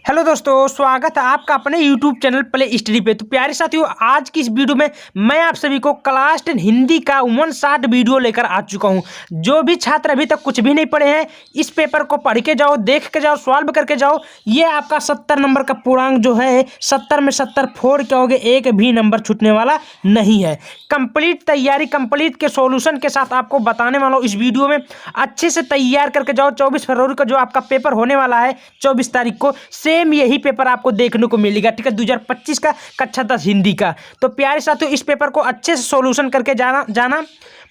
Hello दोस्तों, स्वागत है आपका अपने YouTube चैनल प्ले स्टडी पे। तो प्यारे साथियों, आज की इस वीडियो में मैं आप सभी को क्लास 10 हिंदी का 1 शॉर्ट वीडियो लेकर आ चुका हूं। जो भी छात्र अभी तक कुछ भी नहीं पढ़े हैं, इस पेपर को पढ़ के जाओ, देख के जाओ, सॉल्व करके जाओ। ये आपका 70 नंबर का पूर्णांक जो है 70 में 70 फोड़ के होगे, एक भी नंबर छूटने वाला नहीं है। कंप्लीट तैयारी, कंप्लीट के सॉल्यूशन के साथ आपको बताने वाला हूँ इस वीडियो में। अच्छे से तैयार करके जाओ। 24 फरवरी का जो आपका पेपर होने वाला है 24 तारीख को, सेम यही पेपर आपको देखने को मिलेगा। ठीक है, 2025 का कक्षा 10 हिंदी का। तो प्यारे साथियों, इस पेपर को अच्छे से सॉल्यूशन करके जाना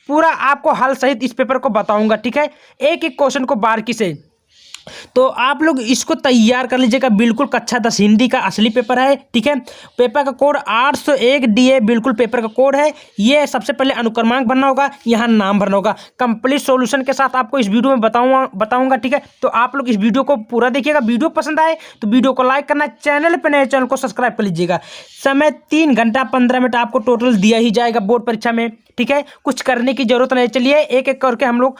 पूरा आपको हल सहित इस पेपर को बताऊंगा। ठीक है, एक एक क्वेश्चन को बारीकी से। तो आप लोग इसको तैयार कर लीजिएगा। बिल्कुल कक्षा 10 हिंदी का असली पेपर है। ठीक है, पेपर का कोड 801 DA बिल्कुल पेपर का कोड है। ये सबसे पहले अनुक्रमांक भरना होगा, यहाँ नाम भरना होगा। कंप्लीट सॉल्यूशन के साथ आपको इस वीडियो में बताऊंगा। ठीक है, तो आप लोग इस वीडियो को पूरा देखिएगा। वीडियो पसंद आए तो वीडियो को लाइक करना, चैनल पर नए चैनल को सब्सक्राइब कर लीजिएगा। समय 3 घंटा 15 मिनट आपको टोटल दिया ही जाएगा बोर्ड परीक्षा में। ठीक है, कुछ करने की जरूरत नहीं। चलिए एक एक करके हम लोग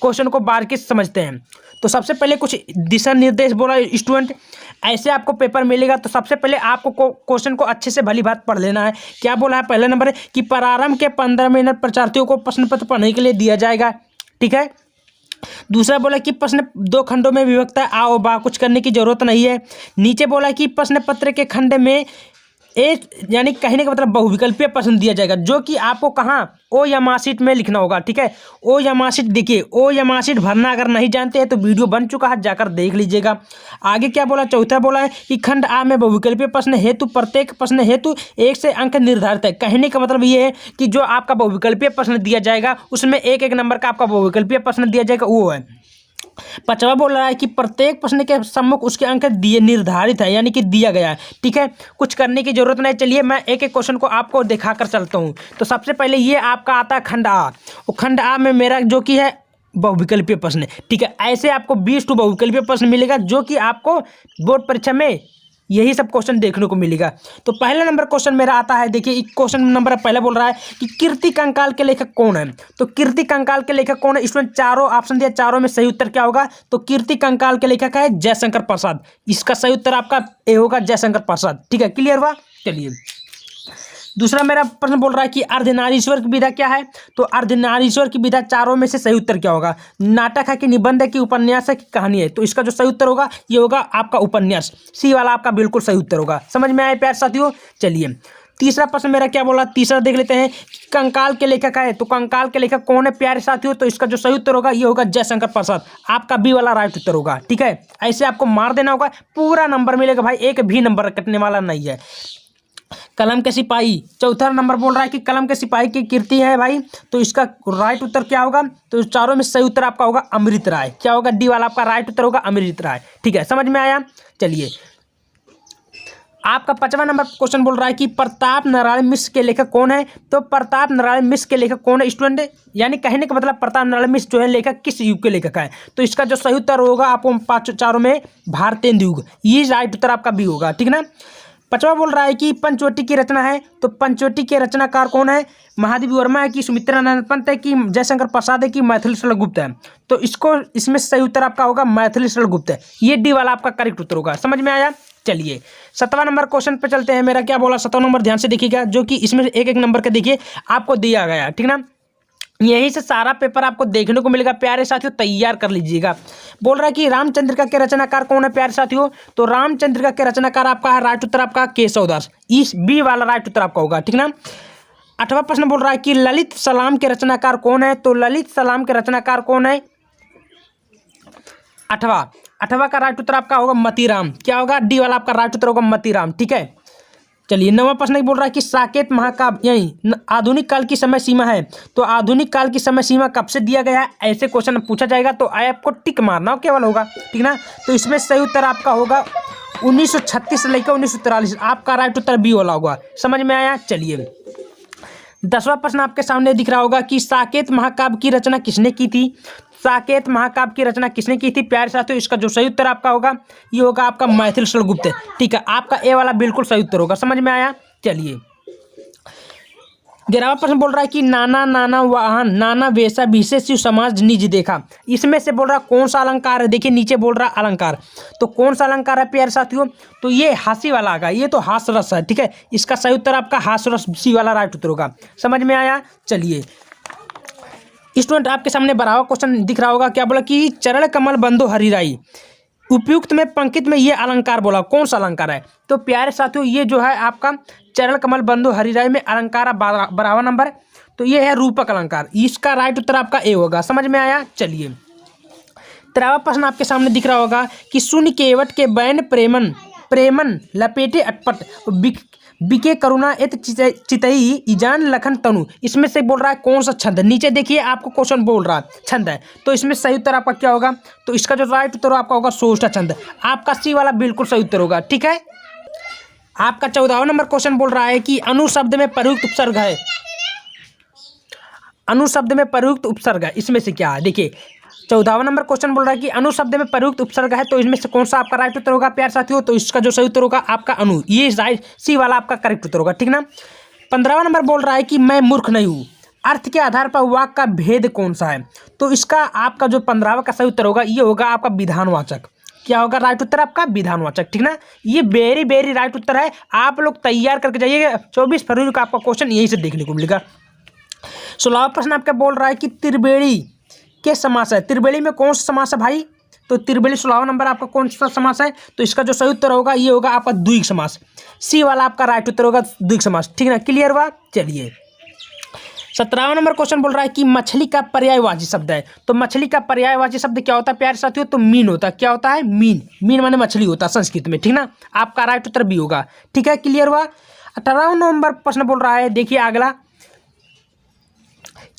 क्वेश्चन को बारीकी से समझते हैं। तो सबसे पहले कुछ दिशा निर्देश बोला स्टूडेंट, ऐसे आपको पेपर मिलेगा। तो सबसे पहले आपको क्वेश्चन को अच्छे से भली बात पढ़ लेना है। क्या बोला है? पहला नंबर है कि प्रारंभ के 15 मिनट परीक्षार्थियों को प्रश्न पत्र पढ़ने के लिए दिया जाएगा। ठीक है, दूसरा बोला कि प्रश्न 2 खंडों में विभक्त है, आओ बा कुछ करने की जरूरत नहीं है। नीचे बोला कि प्रश्न पत्र के खंड में एक यानी कहने का मतलब बहुविकल्पीय प्रश्न दिया जाएगा, जो कि आपको कहाँ ओ या मार्कशीट में लिखना होगा। ठीक है, ओ या मार्कशीट देखिए, ओ या मार्कशीट भरना अगर नहीं जानते हैं तो वीडियो बन चुका है, जाकर देख लीजिएगा। आगे क्या बोला? चौथा बोला है कि खंड आ में बहुविकल्पीय प्रश्न हेतु प्रत्येक प्रश्न हेतु 1 से अंक निर्धारित है। कहने का मतलब ये है कि जो आपका बहुविकल्पीय प्रश्न दिया जाएगा उसमें एक एक नंबर का आपका बहुविकल्पीय प्रश्न दिया जाएगा, वो है। पांचवा बोल रहा है कि प्रत्येक प्रश्न के सम्मुख उसके अंक दिए निर्धारित है, यानी कि दिया गया है। ठीक है, कुछ करने की जरूरत नहीं। चलिए मैं एक एक क्वेश्चन को आपको दिखाकर चलता हूं। तो सबसे पहले ये आपका आता है खंड आ। वो खंड आ में मेरा जो कि है बहुविकल्पीय प्रश्न। ठीक है, ऐसे आपको 20 टू बहुविकल्पीय प्रश्न मिलेगा, जो कि आपको बोर्ड परीक्षा में यही सब क्वेश्चन देखने को मिलेगा। तो पहला नंबर क्वेश्चन मेरा आता है, देखिए क्वेश्चन नंबर पहला बोल रहा है कि कीर्ति कंकाल के लेखक कौन है। तो कीर्ति कंकाल के लेखक कौन है? इसमें चारों ऑप्शन दिया, चारों में सही उत्तर क्या होगा? तो कीर्ति कंकाल के लेखक है जयशंकर प्रसाद। इसका सही उत्तर आपका ए होगा, जयशंकर प्रसाद। ठीक है, क्लियर हुआ? चलिए दूसरा मेरा प्रश्न बोल रहा है कि अर्धनारीश्वर की विधा क्या है। तो अर्धनारीश्वर की विधा चारों में से सही उत्तर क्या होगा? नाटक है कि निबंध है कि उपन्यास है कि कहानी है? तो इसका जो सही उत्तर होगा ये होगा आपका उपन्यास। सी वाला आपका बिल्कुल सही उत्तर होगा। समझ में आए प्यारे साथियों? चलिए तीसरा प्रश्न मेरा क्या बोला, तीसरा देख लेते हैं। कंकाल के लेखक है, तो कंकाल के लेखक कौन है प्यारे साथियों? तो इसका जो सही उत्तर होगा ये होगा जयशंकर प्रसाद। आपका बी वाला राइट उत्तर होगा। ठीक है, ऐसे आपको मार देना होगा, पूरा नंबर मिलेगा भाई, एक भी नंबर कटने वाला नहीं है। कलम के सिपाही, चौथा नंबर बोल रहा है कि कलम के सिपाही की कीर्ति है भाई। तो इसका राइट उत्तर क्या होगा? तो चारों में सही उत्तर आपका होगा अमृत राय। क्या होगा? डी वाला आपका राइट उत्तर होगा अमृत राय। ठीक है, समझ में आया? चलिए आपका 5वां नंबर क्वेश्चन बोल रहा है कि प्रताप नारायण मिश्र के लेखक कौन है। तो प्रताप नारायण मिश्र के लेखक कौन है स्टूडेंट? यानी कहने का मतलब प्रताप नारायण मिश्र जो है लेखक किस युग के लेखक है। तो इसका जो सही उत्तर होगा आपको चारों में भारतेंदु युग, ये राइट उत्तर आपका भी होगा। ठीक ना। 5वां बोल रहा है कि पंचवटी की रचना है। तो पंचवटी के रचनाकार कौन है? महादेवी वर्मा है कि सुमित्रा नंदन पंत है कि जयशंकर प्रसाद है कि मैथिली शरण गुप्त है? तो इसमें सही उत्तर आपका होगा मैथिली शरण गुप्त है। ये डी वाला आपका करेक्ट उत्तर होगा। समझ में आया? चलिए 7वां नंबर क्वेश्चन पे चलते हैं। मेरा क्या बोला? 7वां नंबर ध्यान से देखिएगा, जो कि इसमें एक एक नंबर का देखिए आपको दिया गया। ठीक ना, यहीं से सारा पेपर आपको देखने को मिलेगा प्यारे साथियों, तैयार कर लीजिएगा। बोल रहा है कि रामचंद्रिका के रचनाकार कौन है प्यारे साथियों? तो रामचंद्रिका के रचनाकार आपका है राइट उत्तर आपका केशवदास। इस बी वाला राइट उत्तर आपका होगा। ठीक ना। 8वां प्रश्न बोल रहा है कि ललित सलाम के रचनाकार कौन है। तो ललित सलाम के रचनाकार कौन है? 8वां का राइट उत्तर आपका होगा मतीराम। क्या होगा? डी वाला आपका राइट उत्तर होगा मतीराम। ठीक है, चलिए 9वां प्रश्न बोल रहा है कि साकेत महाकाव्य यही आधुनिक काल की समय सीमा है। तो आधुनिक काल की समय सीमा कब से दिया गया है? ऐसे क्वेश्चन पूछा जाएगा तो आपको टिक मारना केवल होगा। ठीक ना। तो इसमें सही उत्तर आपका होगा 1936 से लेकर 1943। आपका राइट उत्तर बी वाला होगा। समझ में आया? चलिए 10वां प्रश्न आपके सामने दिख रहा होगा कि साकेत महाकाव्य की रचना किसने की थी। साकेत महाकाव्य की रचना किसने की थी प्यारे साथियों? इसका जो सही उत्तर आपका होगा ये होगा आपका मैथिली शरण गुप्त। ठीक है, आपका ए वाला बिल्कुल सही उत्तर होगा। समझ में आया? चलिए 11वां प्रश्न बोल रहा है कि नाना नाना वाहन नाना वैसा विशेष शिव समाज निज देखा। इसमें से बोल रहा है कौन सा अलंकार है। देखिए नीचे बोल रहा है अलंकार, तो कौन सा अलंकार है प्यारे साथियों, तो ये हास्य वाला आएगा, ये तो हास रस है। ठीक है, इसका सही उत्तर आपका हास रस सी वाला राइट उत्तर होगा। समझ में आया। चलिए स्टूडेंट आपके सामने बराबर क्वेश्चन दिख रहा होगा, क्या बोला कि चरण कमल बंदो हरिराई, उपयुक्त में पंक्ति में ये अलंकार बोला, कौन सा अलंकार है। तो प्यारे साथियों ये जो है आपका चरण कमल बंदो हरिराई में अलंकार बराबर नंबर, तो ये है रूपक अलंकार, इसका राइट उत्तर आपका ए होगा। समझ में आया। चलिए 13वां प्रश्न आपके सामने दिख रहा होगा कि शून्य केवट के बैन प्रेमन प्रेमन लपेटे अटपट बिके करुणा एत चितई इजान लखन तनु, इसमें से बोल रहा है कौन सा छंद है। नीचे देखिए आपको क्वेश्चन बोल रहा है छंद है, तो इसमें सही उत्तर आपका क्या होगा, तो इसका जो राइट उत्तर आपका होगा सोष्ठा छंद, आपका सी वाला बिल्कुल सही उत्तर होगा। ठीक है, आपका 14वां नंबर क्वेश्चन बोल रहा है कि अनु शब्द में प्रयुक्त उपसर्ग है, अनु शब्द में प्रयुक्त उपसर्ग है, इसमें से क्या है। देखिए 14वां नंबर क्वेश्चन बोल रहा है कि अनु शब्द में प्रयुक्त उपसर्ग है, तो इसमें से कौन सा आपका राइट उत्तर होगा प्यारे साथियों, तो इसका जो सही उत्तर होगा आपका अनु, ये राइट सी वाला आपका करेक्ट उत्तर होगा। ठीक ना। 15वां नंबर बोल रहा है कि मैं मूर्ख नहीं हूँ, अर्थ के आधार पर वाक्य का भेद कौन सा है, तो इसका आपका जो 15वां का सही उत्तर होगा ये होगा आपका विधानवाचक। क्या होगा राइट उत्तर आपका विधानवाचक। ठीक ना, ये वेरी वेरी राइट उत्तर है, आप लोग तैयार करके जाइएगा, 24 फरवरी का आपका क्वेश्चन यहीं से देखने को मिलेगा। 16वां प्रश्न आपका बोल रहा है कि त्रिवेणी के समास है, त्रिवेणी में कौन सा समास है भाई, तो त्रिवेणी 16वां नंबर आपका कौन सा समास है, तो इसका जो सही उत्तर होगा ये होगा आपका द्विग समास, सी वाला आपका राइट उत्तर होगा द्विग समास। ठीक है ना, क्लियर हुआ। चलिए 17वां नंबर क्वेश्चन बोल रहा है कि मछली का पर्यायवाची शब्द है, तो मछली का पर्यायवाची शब्द क्या होता है प्यारे साथियों, तो मीन होता है। क्या होता है, मीन, मीन माने मछली होता है संस्कृत में। ठीक ना, आपका राइट उत्तर भी होगा। ठीक है, क्लियर हुआ। 18वां नंबर प्रश्न बोल रहा है, देखिए अगला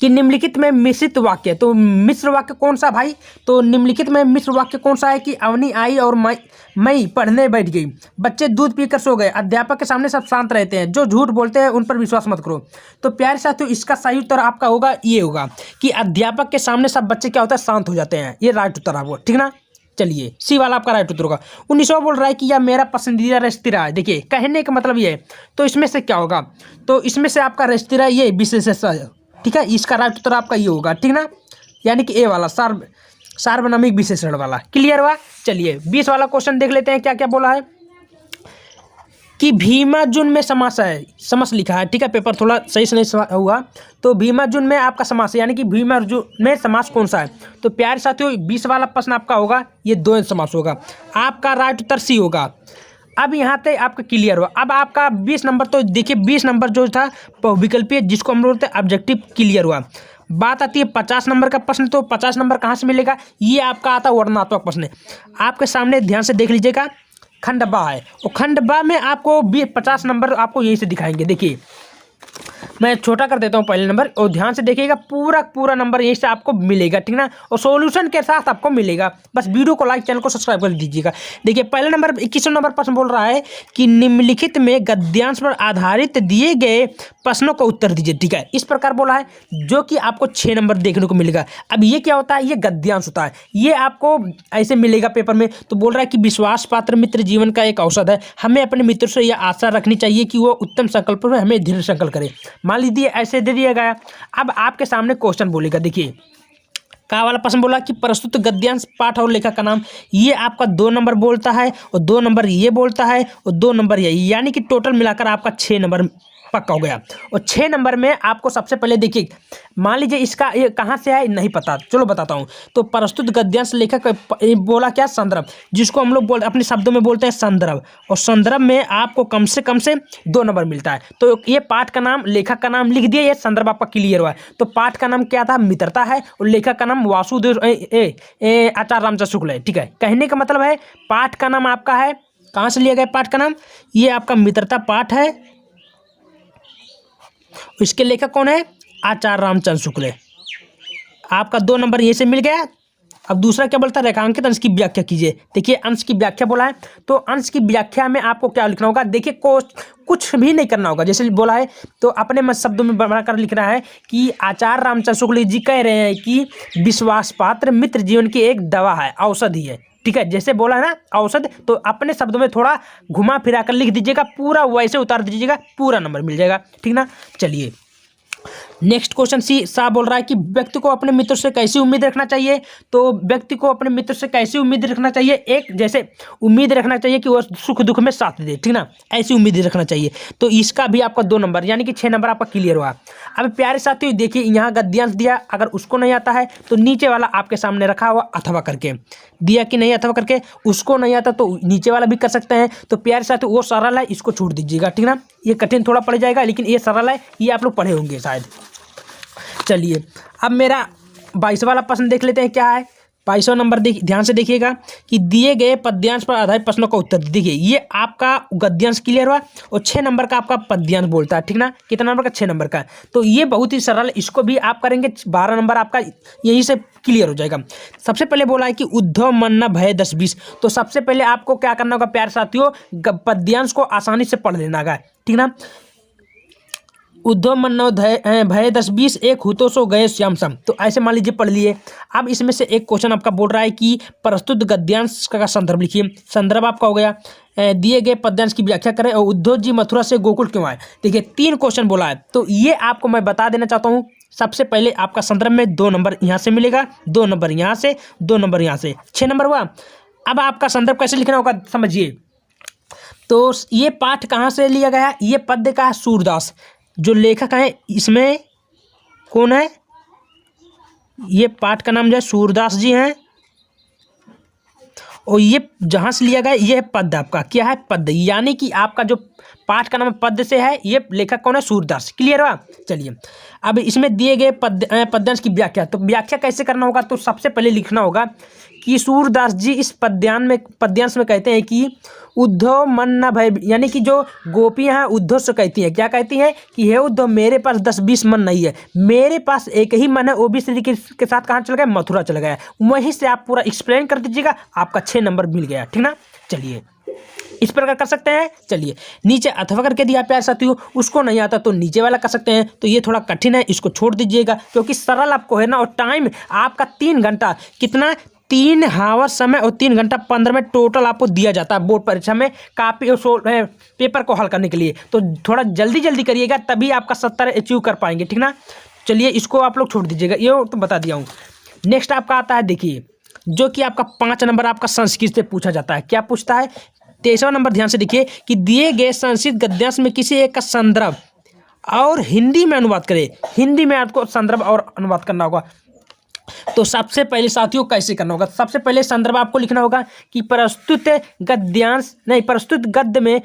कि निम्नलिखित में मिश्रित वाक्य, तो मिश्र वाक्य कौन सा भाई, तो निम्नलिखित में मिश्र वाक्य कौन सा है कि अवनी आई और मई पढ़ने बैठ गई, बच्चे दूध पीकर सो गए, अध्यापक के सामने सब शांत रहते हैं, जो झूठ बोलते हैं उन पर विश्वास मत करो। तो प्यारे साथियों इसका सही उत्तर आपका होगा ये होगा कि अध्यापक के सामने सब बच्चे क्या होता है शांत हो जाते हैं, ये राइट उत्तर आपको। ठीक ना। चलिए सी वाला आपका राइट उत्तर होगा। 19वां बोल रहा है कि यह मेरा पसंदीदा रेस्तरां है, देखिए कहने का मतलब ये है, तो इसमें से क्या होगा, तो इसमें से आपका रेस्तरां ये विशेषण। ठीक है, इसका राइट उत्तर आपका ये होगा। ठीक ना, यानी कि ए वाला सार्वनामिक विशेषण वाला। क्लियर हुआ। चलिए 20 वाला क्वेश्चन देख लेते हैं, क्या क्या बोला है कि भीमार्जुन में समास है, समास लिखा है। ठीक है, पेपर थोड़ा सही से नहीं हुआ, तो भीमार्जुन में आपका समास है, यानी कि भीमार्जुन में समास कौन सा है, तो प्यारे साथियों 20 वाला प्रश्न आपका होगा ये द्वंद्व समास होगा, आपका राइट उत्तर सी होगा। अब यहाँ पे आपका क्लियर हुआ। अब आपका 20 नंबर, तो देखिए 20 नंबर जो था विकल्पीय जिसको हम बोलते हैं ऑब्जेक्टिव, क्लियर हुआ। बात आती है 50 नंबर का प्रश्न, तो 50 नंबर कहाँ से मिलेगा, ये आपका आता है वर्णनात्मक प्रश्न। आपके सामने ध्यान से देख लीजिएगा, खंड बा है, और खंड बा में आपको 50 नंबर आपको यहीं से दिखाएंगे। देखिए मैं छोटा कर देता हूँ पहले नंबर, और ध्यान से देखिएगा पूरा नंबर यहीं से आपको मिलेगा। ठीक ना, और सॉल्यूशन के साथ आपको मिलेगा। बस वीडियो को लाइक, चैनल को सब्सक्राइब कर दीजिएगा। देखिए पहले नंबर 21वां नंबर प्रश्न बोल रहा है कि निम्नलिखित में गद्यांश पर आधारित दिए गए प्रश्नों का उत्तर दीजिए। ठीक है, इस प्रकार बोला है, जो कि आपको 6 नंबर देखने को मिलेगा। अब ये क्या होता है, ये गद्यांश होता है, ये आपको ऐसे मिलेगा पेपर में। तो बोल रहा है कि विश्वास पात्र मित्र जीवन का एक औषध है, हमें अपने मित्र से यह आशा रखनी चाहिए कि वो उत्तम संकल्प में हमें दृढ़ संकल्प करे। मान लीजिए ऐसे दे दिया गया। अब आपके सामने क्वेश्चन बोलेगा, देखिए का वाला प्रश्न बोला कि प्रस्तुत गद्यांश पाठ और लेखक का नाम, ये आपका 2 नंबर बोलता है, और 2 नंबर ये बोलता है, और 2 नंबर ये, यानी कि टोटल मिलाकर आपका 6 नंबर पक्का हो गया। और 6 नंबर में आपको सबसे पहले देखिए, मान लीजिए इसका ये कहाँ से है नहीं पता, चलो बताता हूँ। तो प्रस्तुत गद्यांश लेखक बोला क्या, संदर्भ, जिसको हम लोग अपने शब्दों में बोलते हैं संदर्भ, और संदर्भ में आपको कम से 2 नंबर मिलता है। तो ये पाठ का नाम, लेखक का नाम लिख दिया, ये संदर्भ आपका क्लियर हुआ है। तो पाठ का नाम क्या था, मित्रता है, और लेखक का नाम वासुदेव आचार्य रामचंद्र शुक्ल है। ठीक है, कहने का मतलब है पाठ का नाम आपका है, कहाँ से लिया गया पाठ का नाम, ये आपका मित्रता पाठ है, इसके लेखक कौन है, आचार्य रामचंद्र शुक्ल है। आपका 2 नंबर ये से मिल गया। अब दूसरा क्या बोलता है, रेखांकित अंश की व्याख्या कीजिए। देखिए अंश की व्याख्या बोला है, तो अंश की व्याख्या में आपको क्या लिखना होगा, देखिए कुछ भी नहीं करना होगा, जैसे बोला है तो अपने मत शब्दों में बनाकर लिखना है कि आचार्य रामचंद्र शुक्ल जी कह रहे हैं कि विश्वास पात्र मित्र जीवन की एक दवा है, औषधि है। ठीक है, जैसे बोला है ना औषध, तो अपने शब्दों में थोड़ा घुमा फिरा कर लिख दीजिएगा, पूरा वैसे उतार दीजिएगा, पूरा नंबर मिल जाएगा। ठीक ना। चलिए नेक्स्ट क्वेश्चन सी सा बोल रहा है कि व्यक्ति को अपने मित्र से कैसी उम्मीद रखना चाहिए। तो व्यक्ति को अपने मित्र से कैसी उम्मीद रखना चाहिए, एक जैसे उम्मीद रखना चाहिए कि वह सुख दुख में साथ दे, ठीक ना, ऐसी उम्मीद रखना चाहिए। तो इसका भी आपका 2 नंबर यानी कि 6 नंबर आपका क्लियर हुआ। अब प्यारे साथियों देखिए यहाँ गद्यांश दिया, अगर उसको नहीं आता है तो नीचे वाला आपके सामने रखा हुआ अथवा करके दिया कि नहीं, अथवा करके उसको नहीं आता तो नीचे वाला भी कर सकते हैं। तो प्यारे साथियों वो सरल है, इसको छोड़ दीजिएगा, ठीक ना, ये कठिन थोड़ा पड़ जाएगा लेकिन ये सरल है, ये आप लोग पढ़े होंगे शायद। चलिए अब मेरा 22 वाला प्रश्न देख लेते हैं क्या है। 22वां नंबर ध्यान से देखिएगा कि दिए गए पद्यांश पर आधारित प्रश्नों का उत्तर। देखिए ये आपका गद्यांश क्लियर हुआ और 6 नंबर का आपका पद्यांश बोलता है, ठीक ना, कितना नंबर का, 6 नंबर का। तो ये बहुत ही सरल, इसको भी आप करेंगे 12 नंबर आपका यहीं से क्लियर हो जाएगा। सबसे पहले बोला है कि उद्धव मन्ना भय 10-20। तो सबसे पहले आपको क्या करना होगा प्यारे साथियों, पद्यांश को आसानी से पढ़ लेना है, ठीक ना। उद्धव मन्ना भय 10-20 एक हुतो सो गए श्याम सम। तो ऐसे मान लीजिए पढ़ लिए। अब इसमें से एक क्वेश्चन आपका बोल रहा है कि प्रस्तुत गद्यांश का संदर्भ लिखिए। संदर्भ आपका हो गया दिए गए पद्यांश की व्याख्या करें और उद्धव जी मथुरा से गोकुल क्यों आए। देखिए 3 क्वेश्चन बोला है, तो ये आपको मैं बता देना चाहता हूँ। सबसे पहले आपका संदर्भ में 2 नंबर यहाँ से मिलेगा, 2 नंबर यहाँ से, 2 नंबर यहाँ से, 6 नंबर हुआ। अब आपका संदर्भ कैसे लिखना होगा समझिए। तो ये पाठ कहाँ से लिया गया है, ये पद्य का है सूरदास, जो लेखक है इसमें कौन है, ये पाठ का नाम जो है सूरदास जी हैं। और ये जहाँ से लिया गया ये है पद्य, आपका क्या है पद्य, यानी कि आपका जो पाठ का नाम पद्य से है, ये लेखक कौन है सूरदास। क्लियर हुआ। चलिए अब इसमें दिए गए पद्यांश की व्याख्या, तो व्याख्या कैसे करना होगा। तो सबसे पहले लिखना होगा कि सूरदास जी इस पद्यांश में कहते हैं कि उद्धव मन न भय, यानी कि जो गोपियाँ हैं उद्धव से कहती हैं, क्या कहती हैं कि हे उद्धव मेरे पास 10-20 मन नहीं है, मेरे पास एक ही मन है, वो भी श्री कृष्ण के साथ कहाँ चल गया, मथुरा चल गया। वहीं से आप पूरा एक्सप्लेन कर दीजिएगा, आपका 6 नंबर मिल गया, ठीक ना। चलिए इस प्रकार कर सकते हैं। चलिए नीचे अथवा करके दिया प्यारे साथियों, उसको नहीं आता तो नीचे वाला कर सकते हैं। तो ये थोड़ा कठिन है, इसको छोड़ दीजिएगा क्योंकि सरल आपको है ना। और टाइम आपका 3 घंटा, कितना 3 हावर समय और 3 घंटा 15 मिनट टोटल आपको दिया जाता है बोर्ड परीक्षा में कापी और पेपर को हल करने के लिए। तो थोड़ा जल्दी जल्दी करिएगा, तभी आपका 70 अचीव कर पाएंगे, ठीक ना। चलिए इसको आप लोग छोड़ दीजिएगा, ये तो बता दिया हूँ। नेक्स्ट आपका आता है देखिए, जो कि आपका 5 नंबर आपका संस्कृत से पूछा जाता है। क्या पूछता है, 23वां नंबर ध्यान से देखिए कि दिए गए संस्कृत गद्यांश में किसी एक का संदर्भ और हिंदी में अनुवाद करें। हिंदी में आपको संदर्भ और अनुवाद करना होगा। तो सबसे पहले साथियों कैसे करना होगा, सबसे पहले संदर्भ आपको लिखना होगा कि प्रस्तुत गद्यांश नहीं, प्रस्तुत गद्य में,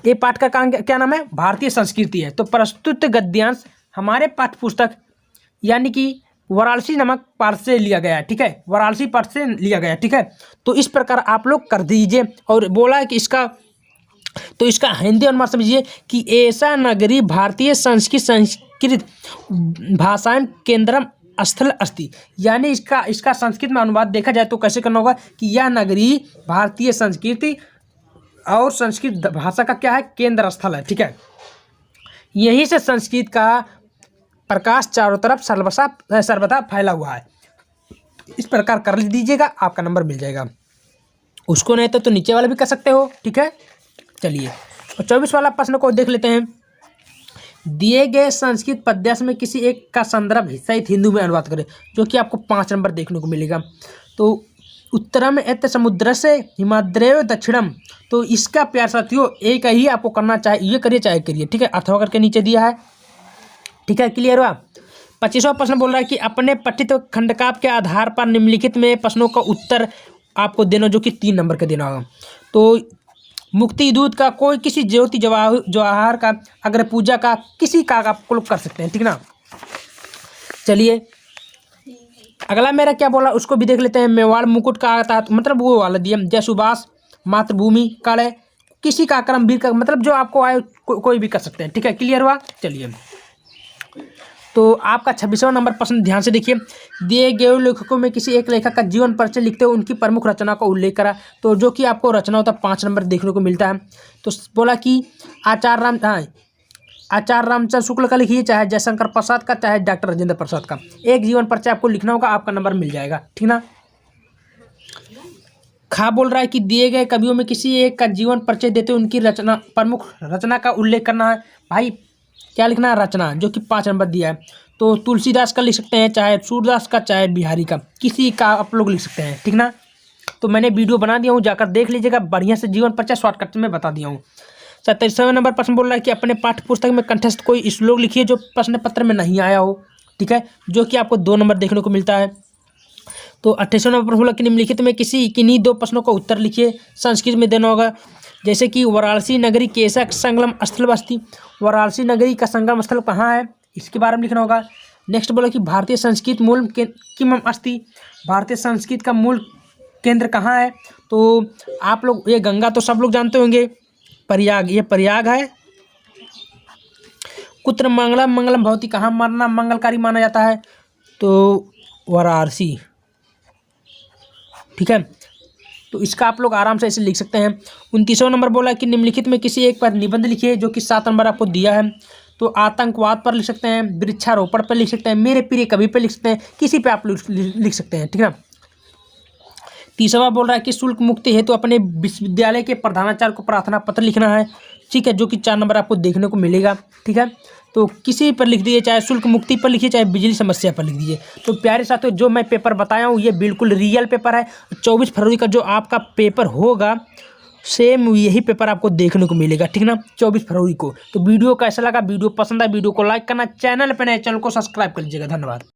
ये पाठ का क्या नाम है, भारतीय संस्कृति है। तो प्रस्तुत गद्यांश हमारे पाठ्य पुस्तक यानी कि वाराणसी नमक पाठ से लिया गया है, ठीक है, वाराणसी पाठ से लिया गया है, ठीक है। तो इस प्रकार आप लोग कर दीजिए। और बोला है कि इसका हिंदी अनुवाद समझिए कि ऐसा नगरी भारतीय संस्कृत भाषाएं केंद्रम स्थल अस्ति, यानी इसका संस्कृत में अनुवाद देखा जाए तो कैसे करना होगा कि यह नगरी भारतीय संस्कृति और संस्कृत भाषा का क्या है, केंद्र स्थल है, ठीक है। यहीं से संस्कृत का प्रकाश चारों तरफ सर्वथा फैला हुआ है। इस प्रकार कर दीजिएगा, आपका नंबर मिल जाएगा। उसको नहीं तो नीचे वाला भी कर सकते हो, ठीक है। चलिए और 24 वाला प्रश्न को देख लेते हैं। दिए गए संस्कृत पद्यांश में किसी एक का संदर्भ सहित हिंदी में अनुवाद करें, जो कि आपको 5 नंबर देखने को मिलेगा। तो उत्तरम एत समुद्र से हिमाद्रेव दक्षिणम, तो इसका प्यार साथियों एक ही आपको करना चाहे ये करिए चाहे करिए, ठीक है। अथवा करके नीचे दिया है, ठीक है, क्लियर हुआ। 25वां प्रश्न बोल रहा है कि अपने पठित खंडकाव्य के आधार पर निम्नलिखित में प्रश्नों का उत्तर आपको देना, जो कि 3 नंबर का देना होगा। तो मुक्ति दूत का कोई किसी ज्योति जवाहर का अग्र पूजा का किसी का आप लोग कर सकते हैं, ठीक ना। चलिए अगला मेरा क्या बोला उसको भी देख लेते हैं। मेवाड़ मुकुट का आता है, मतलब वो वाला दिया, जय सुभाष मातृभूमि काले किसी का क्रमवीर का, मतलब जो आपको आए कोई भी कर सकते हैं, ठीक है, क्लियर हुआ। चलिए तो आपका 26वां नंबर प्रश्न ध्यान से देखिए। दिए गए लेखकों में किसी एक लेखक का जीवन परिचय लिखते हुए उनकी प्रमुख रचना का उल्लेख करा, तो जो कि आपको रचना होता है 5 नंबर देखने को मिलता है। तो बोला कि आचार्य रामचंद्र शुक्ल का लिखिए, चाहे जयशंकर प्रसाद का, चाहे डॉक्टर राजेंद्र प्रसाद का, एक जीवन परिचय आपको लिखना होगा, आपका नंबर मिल जाएगा, ठीक ना। खा बोल रहा है कि दिए गए कवियों में किसी एक का जीवन परिचय देते हुए उनकी प्रमुख रचना का उल्लेख करना है। भाई क्या लिखना है, रचना, जो कि 5 नंबर दिया है। तो तुलसीदास का लिख सकते हैं, चाहे सूरदास का, चाहे बिहारी का, किसी का आप लोग लिख सकते हैं, ठीक ना। तो मैंने वीडियो बना दिया हूँ, जाकर देख लीजिएगा, बढ़िया से जीवन परिचय शॉर्टकट में बता दिया हूँ। 27वां नंबर प्रश्न बोल रहा है कि अपने पाठ्य पुस्तक में कंठस्थ कोई श्लोक लिखिए जो प्रश्न पत्र में नहीं आया हो, ठीक है, जो कि आपको 2 नंबर देखने को मिलता है। तो 28वां नंबर प्रश्न बोला कि निम्नलिखित में किन्हीं 2 प्रश्नों का उत्तर लिखिए, संस्कृत में देना होगा। जैसे कि वाराणसी नगरी कैसा संगम स्थल बस्ती, वाराणसी नगरी का संगम स्थल कहाँ है, इसके बारे में लिखना होगा। नेक्स्ट बोला कि भारतीय संस्कृत मूल किम अस्ति, भारतीय संस्कृत का मूल केंद्र कहाँ है। तो आप लोग ये गंगा तो सब लोग जानते होंगे, प्रयाग, ये प्रयाग है। कुत्र मंगलम, मंगलम भवती, कहाँ मरना मंगलकारी माना जाता है, तो वाराणसी, ठीक है। तो इसका आप लोग आराम से ऐसे लिख सकते हैं। 29वां नंबर बोला कि निम्नलिखित में किसी एक पर निबंध लिखिए, जो कि 7 नंबर आपको दिया है। तो आतंकवाद पर लिख सकते हैं, वृक्षारोपण पर लिख सकते हैं, मेरे प्रिय कवि पर लिख सकते हैं, किसी पे आप लोग लिख सकते हैं, ठीक है ना। 30वां बोल रहा है कि शुल्क मुक्ति हेतु अपने विश्वविद्यालय के प्रधानाचार्य को प्रार्थना पत्र लिखना है, ठीक है, जो कि 4 नंबर आपको देखने को मिलेगा, ठीक है। तो किसी पर लिख दीजिए, चाहे शुल्क मुक्ति पर लिखिए, चाहे बिजली समस्या पर लिख दीजिए। तो प्यारे साथियों, जो मैं पेपर बताया हूँ ये बिल्कुल रियल पेपर है। 24 फरवरी का जो आपका पेपर होगा, सेम यही पेपर आपको देखने को मिलेगा, ठीक ना, 24 फरवरी को। तो वीडियो कैसा लगा, वीडियो पसंद है, वीडियो को लाइक करना, चैनल पर नए चैनल को सब्सक्राइब कर लीजिएगा। धन्यवाद।